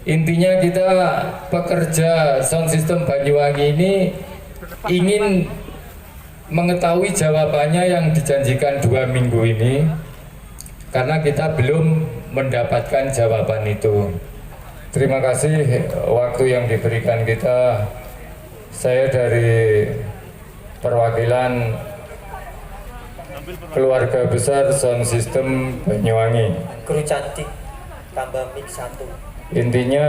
Intinya kita pekerja sound system Banyuwangi ini ingin mengetahui jawabannya yang dijanjikan 2 minggu ini, karena kita belum mendapatkan jawaban itu. Terima kasih waktu yang diberikan kita. Saya dari perwakilan keluarga besar sound system Banyuwangi. Kru cantik tambah mic 1. Intinya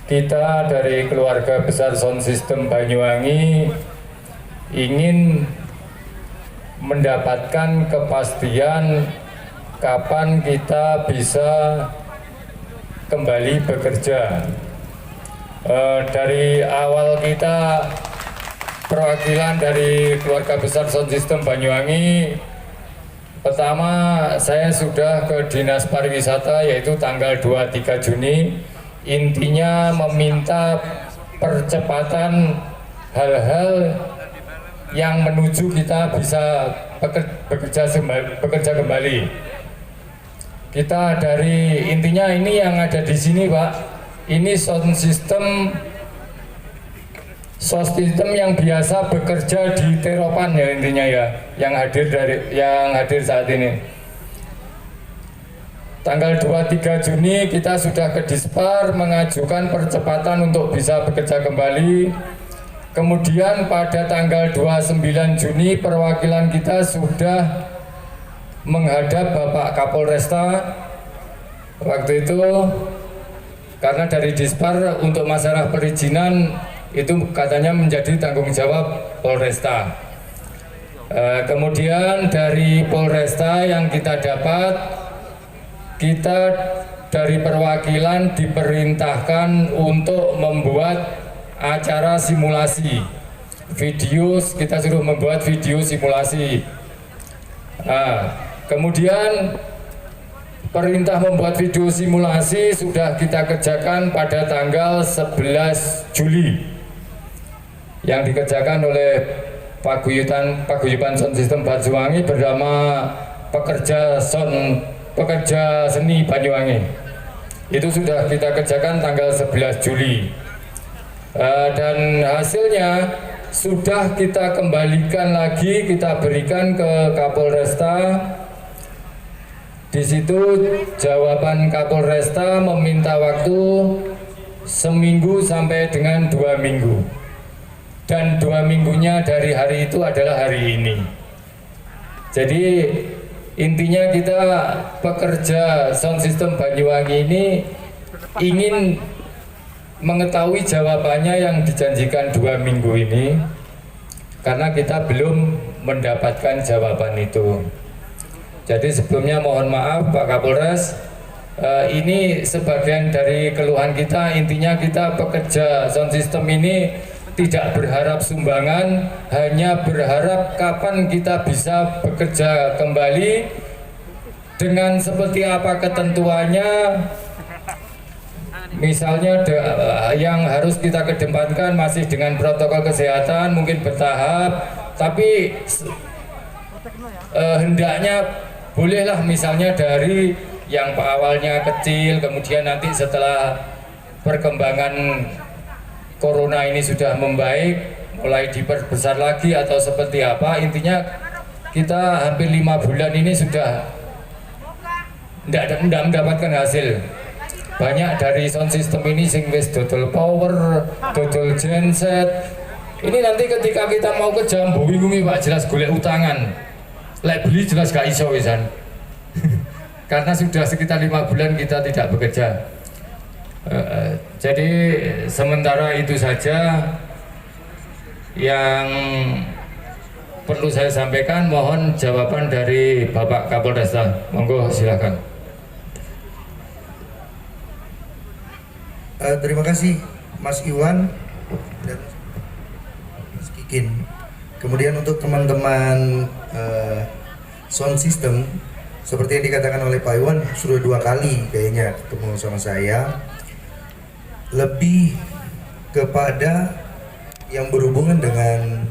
kita dari keluarga besar sound system Banyuwangi ingin mendapatkan kepastian kapan kita bisa kembali bekerja. Dari awal kita perwakilan dari keluarga besar sound system Banyuwangi, pertama saya sudah ke Dinas Pariwisata yaitu tanggal 23 Juni, intinya meminta percepatan hal-hal yang menuju kita bisa bekerja kembali. Kita dari intinya ini yang ada di sini, Pak, ini sound system yang biasa bekerja di Teropan ya, intinya ya, yang hadir saat ini. Tanggal 23 Juni kita sudah ke Dispar mengajukan percepatan untuk bisa bekerja kembali. Kemudian pada tanggal 29 Juni perwakilan kita sudah menghadap Bapak Kapolresta. Waktu itu karena dari Dispar untuk masalah perizinan itu katanya menjadi tanggung jawab Polresta. Kemudian dari Polresta yang kita dapat, kita dari perwakilan diperintahkan untuk membuat acara simulasi video, kita suruh membuat video simulasi. Kemudian perintah membuat video simulasi sudah kita kerjakan pada tanggal 11 Juli yang dikerjakan oleh Paguyuban Sound System Banyuwangi bernama pekerja seni Banyuwangi. Itu sudah kita kerjakan tanggal 11 Juli. Dan hasilnya sudah kita kembalikan lagi, kita berikan ke Kapolresta. Di situ jawaban Kapolresta meminta waktu seminggu sampai dengan 2 minggu. Dan 2 minggunya dari hari itu adalah hari ini. Jadi intinya kita pekerja sound system Banyuwangi ini ingin mengetahui jawabannya yang dijanjikan 2 minggu ini, karena kita belum mendapatkan jawaban itu. Jadi sebelumnya mohon maaf Pak Kapolres, ini sebagian dari keluhan kita. Intinya kita pekerja sound system ini tidak berharap sumbangan, hanya berharap kapan kita bisa bekerja kembali dengan seperti apa ketentuannya. Misalnya yang harus kita kedepankan masih dengan protokol kesehatan, mungkin bertahap, tapi hendaknya bolehlah misalnya dari yang awalnya kecil, kemudian nanti setelah perkembangan Corona ini sudah membaik, mulai diperbesar lagi atau seperti apa. Intinya kita hampir 5 bulan ini sudah tidak mendapatkan hasil. Banyak dari sound system ini sing wis dodol power, dodol genset. Ini nanti ketika kita mau ke Jambu bingung Pak, jelas golek utangan. Lek beli jelas gak iso wisan. Karena sudah sekitar 5 bulan kita tidak bekerja. Jadi sementara itu saja yang perlu saya sampaikan. Mohon jawaban dari Bapak Kapolresta. Monggo silakan. Terima kasih Mas Iwan dan Mas Kikin. Kemudian untuk teman-teman sound system, seperti yang dikatakan oleh Pak Iwan, sudah 2 kali kayaknya ketemu sama saya. Lebih kepada yang berhubungan dengan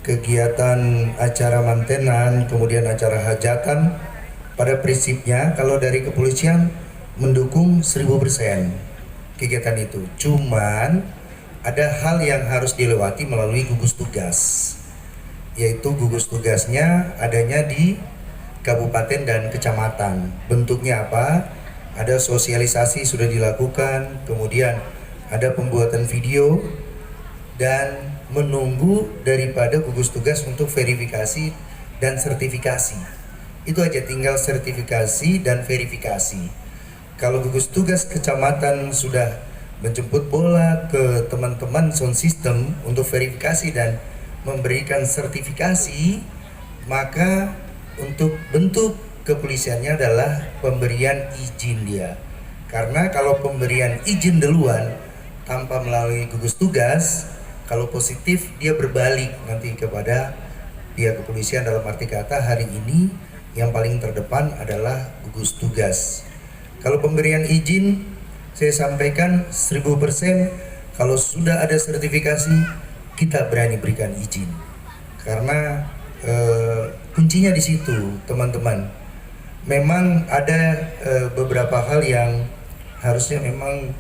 kegiatan acara mantenan, kemudian acara hajatan. Pada prinsipnya kalau dari kepolisian mendukung 1000% kegiatan itu. Cuman ada hal yang harus dilewati melalui gugus tugas, yaitu gugus tugasnya adanya di kabupaten dan kecamatan. Bentuknya apa? Ada sosialisasi sudah dilakukan, kemudian ada pembuatan video, dan menunggu daripada gugus tugas untuk verifikasi dan sertifikasi. Itu aja, tinggal sertifikasi dan verifikasi. Kalau gugus tugas kecamatan sudah menjemput bola ke teman-teman sound system untuk verifikasi dan memberikan sertifikasi, maka untuk bentuk kepolisiannya adalah pemberian izin dia. Karena kalau pemberian izin duluan tanpa melalui gugus tugas, kalau positif dia berbalik nanti kepada pihak kepolisian. Dalam arti kata hari ini yang paling terdepan adalah gugus tugas. Kalau pemberian izin saya sampaikan 1000%, kalau sudah ada sertifikasi kita berani berikan izin. Karena kuncinya di situ, teman-teman. Memang ada beberapa hal yang harusnya memang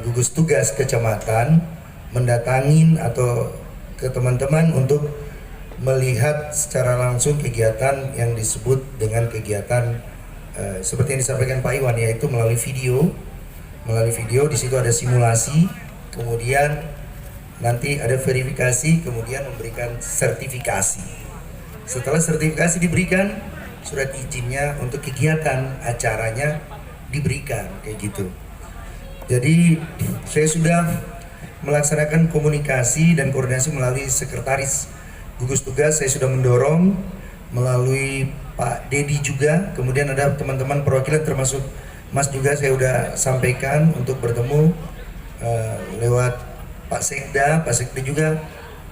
gugus tugas kecamatan mendatangin atau ke teman-teman untuk melihat secara langsung kegiatan yang disebut dengan kegiatan seperti yang disampaikan Pak Iwan, yaitu melalui video. Melalui video di situ ada simulasi, kemudian nanti ada verifikasi, kemudian memberikan sertifikasi. Setelah sertifikasi diberikan, surat izinnya untuk kegiatan acaranya diberikan, kayak gitu. Jadi saya sudah melaksanakan komunikasi dan koordinasi melalui sekretaris gugus tugas. Saya sudah mendorong melalui Pak Dedi juga, kemudian ada teman-teman perwakilan termasuk Mas juga saya udah sampaikan untuk bertemu lewat Pak Sekda. Pak Sekda juga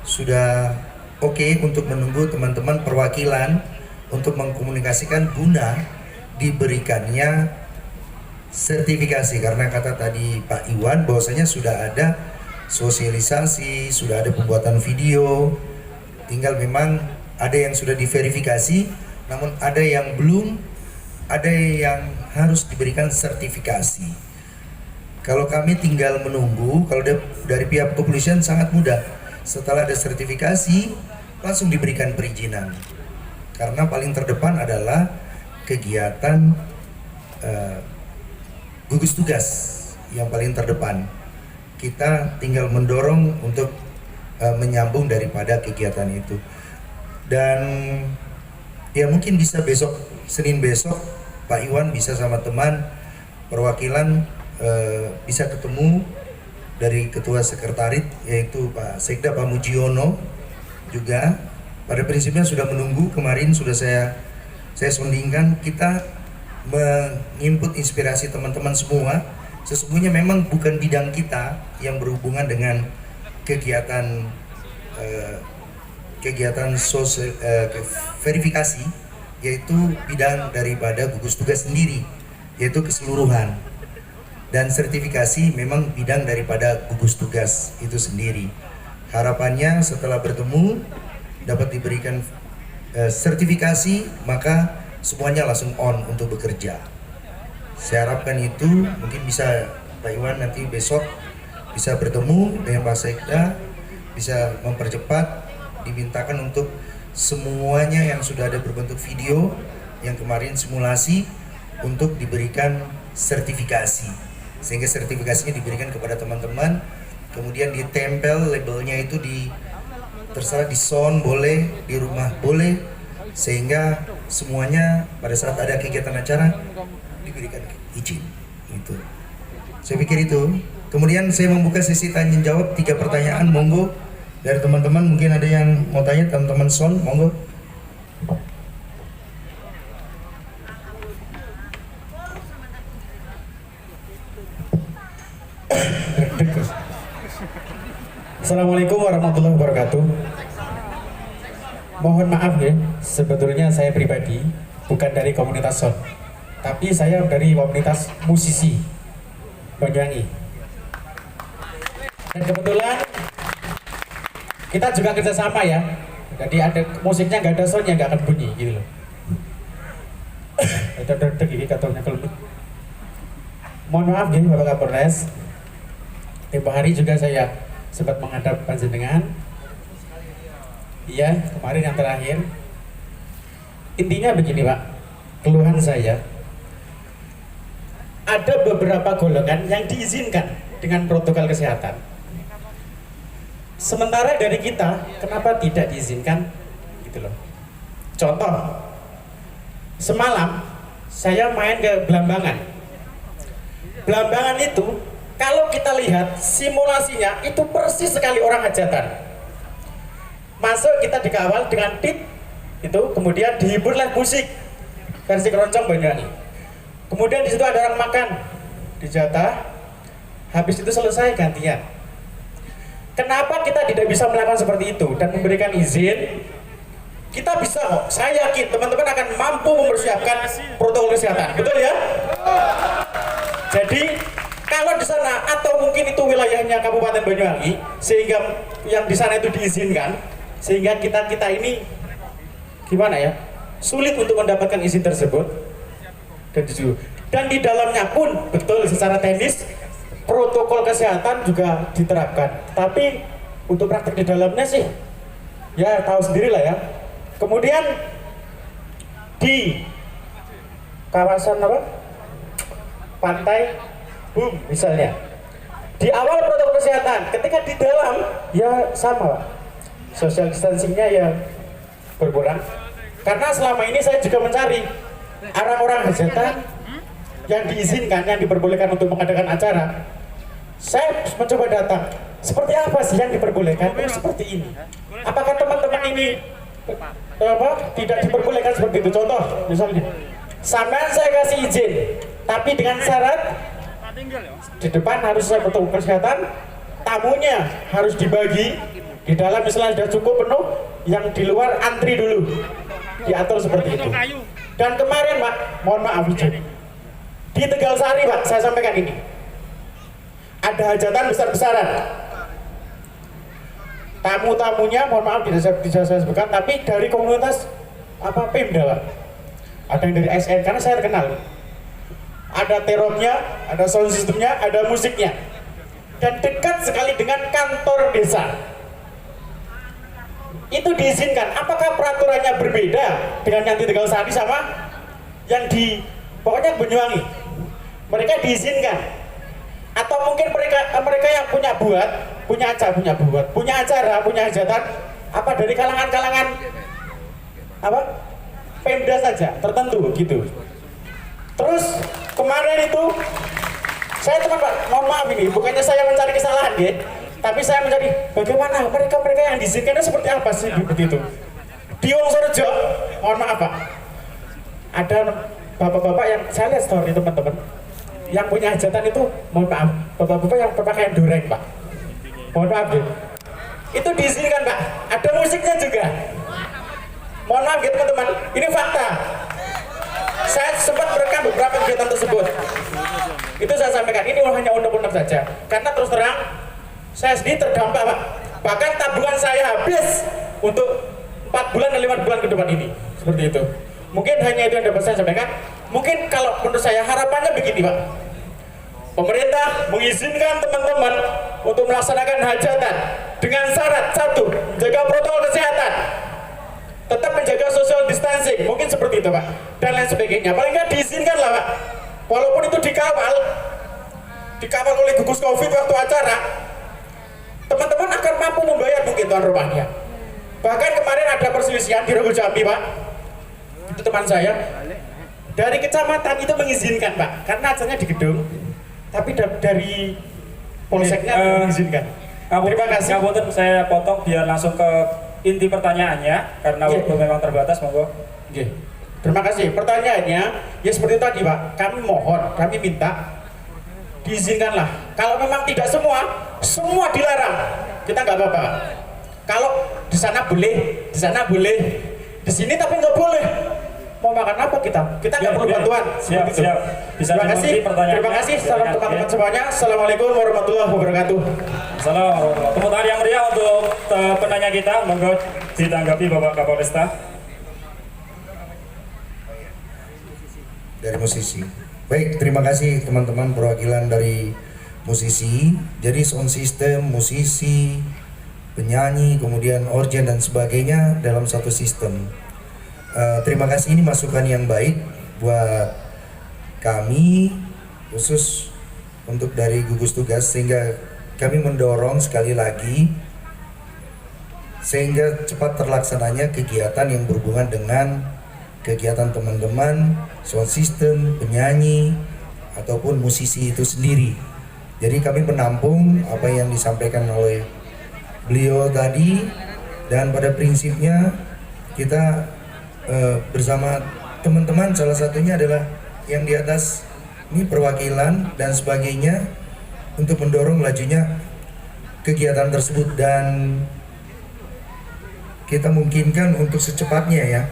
sudah oke untuk menunggu teman-teman perwakilan untuk mengkomunikasikan guna diberikannya sertifikasi. Karena kata tadi Pak Iwan bahwasanya sudah ada sosialisasi, sudah ada pembuatan video, tinggal memang ada yang sudah diverifikasi, namun ada yang belum, ada yang harus diberikan sertifikasi. Kalau kami tinggal menunggu, kalau dari pihak kepolisian sangat mudah. Setelah ada sertifikasi, langsung diberikan perizinan. Karena paling terdepan adalah kegiatan gugus tugas yang paling terdepan. Kita tinggal mendorong untuk menyambung daripada kegiatan itu. Dan ya mungkin bisa besok, Senin besok, Pak Iwan bisa sama teman perwakilan bisa ketemu dari ketua sekretariat yaitu Pak Sekda Pak Mujiono juga. Pada prinsipnya sudah menunggu, kemarin sudah saya sondingkan, kita menginput inspirasi teman-teman semua. Sesungguhnya memang bukan bidang kita yang berhubungan dengan kegiatan sosial verifikasi, yaitu bidang daripada gugus tugas sendiri, yaitu keseluruhan. Dan sertifikasi memang bidang daripada gugus tugas itu sendiri. Harapannya setelah bertemu dapat diberikan sertifikasi, maka semuanya langsung on untuk bekerja. Saya harapkan itu mungkin bisa Pak Iwan nanti besok bisa bertemu dengan Pak Sekda, bisa mempercepat, dimintakan untuk semuanya yang sudah ada berbentuk video yang kemarin simulasi untuk diberikan sertifikasi, sehingga sertifikasinya diberikan kepada teman-teman, kemudian ditempel labelnya itu terserah di sound boleh, di rumah boleh, sehingga semuanya pada saat ada kegiatan acara diberikan izin. Itu saya pikir itu. Kemudian saya membuka sesi tanya jawab 3 pertanyaan, monggo dari teman-teman. Mungkin ada yang mau tanya, teman-teman sound, monggo. Assalamualaikum warahmatullahi wabarakatuh. Mohon maaf ya, sebetulnya saya pribadi bukan dari komunitas sound, tapi saya dari komunitas musisi Banyuwangi. Dan kebetulan kita juga kerjasama ya. Jadi ada musiknya nggak ada soundnya nggak akan bunyi gitu loh. Itu gini katanya kelembut. Mohon maaf nih Bapak Kapolres. Tempo hari juga saya sempat menghadap panjenengan. Iya, kemarin yang terakhir. Intinya begini Pak, keluhan saya. Ada beberapa golongan yang diizinkan dengan protokol kesehatan. Sementara dari kita, kenapa tidak diizinkan? Gitu loh. Contoh, semalam saya main ke Blambangan. Blambangan itu, kalau kita lihat simulasinya itu persis sekali orang hajatan. Masuk kita dikawal dengan pit itu, kemudian dihiburlah musik versi keroncong Banyuwangi. Kemudian di situ ada orang makan, dijatah. Habis itu selesai gantian. Kenapa kita tidak bisa melakukan seperti itu dan memberikan izin? Kita bisa kok. Saya yakin teman-teman akan mampu mempersiapkan protokol kesehatan. Betul ya? Jadi kalau di sana atau mungkin itu wilayahnya Kabupaten Banyuwangi, sehingga yang di sana itu diizinkan, sehingga kita ini gimana ya? Sulit untuk mendapatkan izin tersebut. Dan di dalamnya pun betul secara teknis protokol kesehatan juga diterapkan. Tapi untuk praktek di dalamnya sih ya tahu sendiri lah ya. Kemudian di kawasan apa? Pantai Bum misalnya. Di awal protokol kesehatan, ketika di dalam ya sama. Social distancing-nya ya berkurang. Karena selama ini saya juga mencari orang-orang hajatan yang diizinkan, yang diperbolehkan untuk mengadakan acara. Saya mencoba datang, seperti apa sih yang diperbolehkan? Seperti ini. Apakah teman-teman ini tidak diperbolehkan seperti itu? Contoh, misalnya, sampean saya kasih izin, tapi dengan syarat di depan harus saya protokol kesehatan, tamunya harus dibagi, di dalam misalnya sudah cukup penuh, yang di luar antri dulu, diatur seperti itu. Dan kemarin Pak, mohon maaf di Tegal Sari Pak, saya sampaikan ini. Ada hajatan besar-besaran. Tamu-tamunya, mohon maaf tidak saya sebutkan, tapi dari komunitas apa Pemda Pak. Ada yang dari SN, karena saya kenal. Ada teromnya, ada sound systemnya, ada musiknya. Dan dekat sekali dengan kantor desa. Itu diizinkan. Apakah peraturannya berbeda dengan yang di Tegal Sari sama yang di pokoknya Banyuwangi? Mereka diizinkan. Atau mungkin mereka yang punya acara, punya hajatan apa dari kalangan-kalangan apa? Pemda saja tertentu gitu. Terus kemarin itu saya teman Pak, mohon maaf ini, bukannya saya mencari kesalahan ya. Tapi saya mencari bagaimana mereka yang diizinkannya seperti apa sih begitu. Di Wongsorejo, mohon maaf Pak, ada bapak-bapak yang saya lihat story teman-teman yang punya hajatan itu, mohon maaf, bapak-bapak yang berpakaian dureng Pak. Mohon maaf ya. Itu diizinkan Pak, ada musiknya juga. Mohon maaf ya teman-teman, ini fakta. Saya sempat merekam beberapa kegiatan tersebut. Itu saya sampaikan, ini hanya undang-undang saja. Karena terus terang saya sendiri terdampak Pak. Bahkan tabungan saya habis untuk 4 bulan dan 5 bulan ke depan ini. Seperti itu. Mungkin hanya itu yang dapat saya sampaikan. Mungkin kalau menurut saya harapannya begini Pak. Pemerintah mengizinkan teman-teman untuk melaksanakan hajatan dengan syarat satu, menjaga protokol kesehatan, tetap menjaga social distancing, mungkin seperti itu Pak, dan lain sebagainya. Paling nggak diizinkan lah Pak. Walaupun itu dikawal oleh gugus COVID waktu acara, teman-teman akan mampu membayar mungkin tuan rumahnya. Bahkan kemarin ada perselisihan di Rogo Jambi Pak, itu teman saya dari kecamatan itu mengizinkan Pak, karena acaranya di gedung, tapi dari polseknya mengizinkan. Terima kasih. Ngapunten, saya potong biar langsung ke inti pertanyaannya karena waktu memang terbatas, monggo. Terima kasih. Pertanyaannya ya seperti tadi Pak, kami mohon, kami minta diizinkanlah. Kalau memang tidak semua dilarang, kita nggak apa-apa. Kalau di sana boleh, di sini tapi nggak boleh. Mau makan apa kita? Kita nggak perlu bantuan. Siap. Bisa terima kasih. Terima kasih. Salam teman-teman semuanya. Assalamualaikum warahmatullahi wabarakatuh. Assalamualaikum. Tepuk tangan yang meriah untuk penanya kita. Monggo ditanggapi Bapak Kapolresta. Dari musisi. Baik, terima kasih teman-teman perwakilan dari musisi. Jadi sound system, musisi, penyanyi, kemudian organ dan sebagainya dalam satu sistem. Terima kasih, ini masukan yang baik buat kami, khusus untuk dari gugus tugas, sehingga kami mendorong sekali lagi sehingga cepat terlaksananya kegiatan yang berhubungan dengan kegiatan teman-teman, sound system, penyanyi, ataupun musisi itu sendiri. Jadi kami menampung apa yang disampaikan oleh beliau tadi, dan pada prinsipnya kita bersama teman-teman, salah satunya adalah yang di atas ini perwakilan dan sebagainya, untuk mendorong lajunya kegiatan tersebut, dan kita mungkinkan untuk secepatnya ya